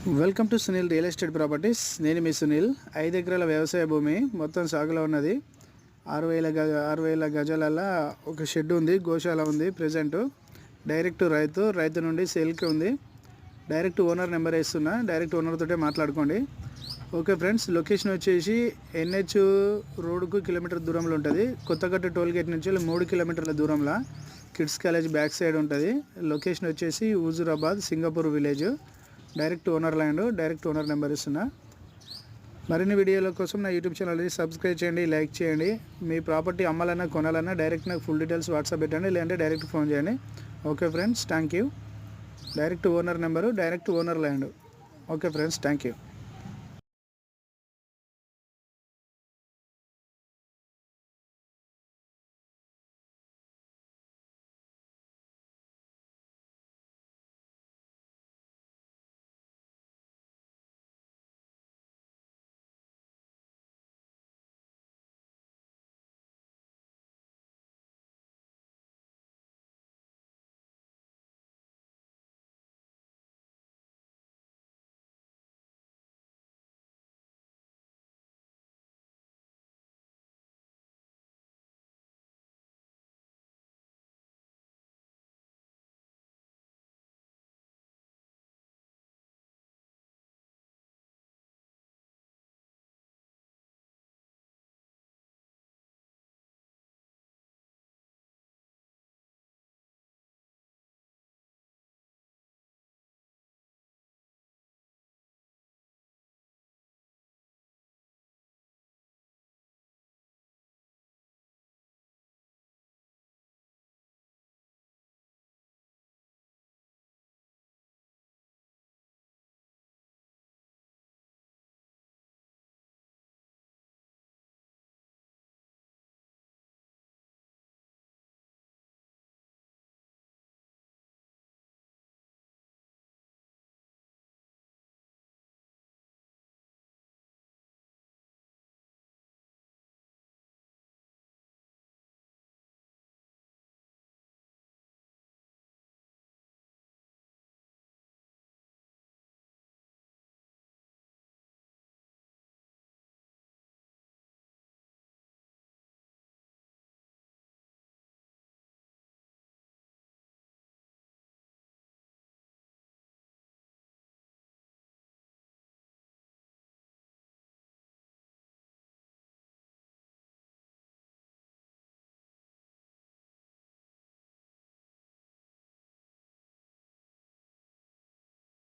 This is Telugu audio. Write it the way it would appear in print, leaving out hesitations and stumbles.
Welcome to Sunil real estate properties. నేను మీ సునీల్. 5 ఎకరాల వ్యవసాయ భూమి మొత్తం సాగులో ఉన్నది. 6,000 గజాల ఒక షెడ్ ఉంది, గోశాల ఉంది. ప్రజెంట్ డైరెక్ట్ రైతు నుండి సేల్కి ఉంది. డైరెక్ట్ ఓనర్ నెంబర్ వేస్తున్నా, డైరెక్ట్ ఓనర్ తోటే మాట్లాడుకోండి. ఓకే ఫ్రెండ్స్, లొకేషన్ వచ్చేసి NH రోడ్కు కిలోమీటర్ దూరంలో ఉంటుంది. కొత్తగట్టు టోల్ గేట్ నుంచి 3 కిలోమీటర్ల దూరంలో కిడ్స్ కాలేజ్ బ్యాక్ సైడ్ ఉంటుంది. లొకేషన్ వచ్చేసి Huzurabad, Singapore village. Direct owner land, direct owner number ఇస్తున్నా. మరిన్ని వీడియోల కోసం నా యూట్యూబ్ ఛానల్ని సబ్స్క్రైబ్ చేయండి, లైక్ చేయండి. మీ ప్రాపర్టీ అమ్మాలన్నా కొనాలన్నా డైరెక్ట్ నాకు ఫుల్ డీటెయిల్స్ వాట్సాప్ పెట్టండి, లేదంటే డైరెక్ట్ ఫోన్ చేయండి. Okay friends, thank you. Direct owner number, direct owner land. Okay friends, thank you.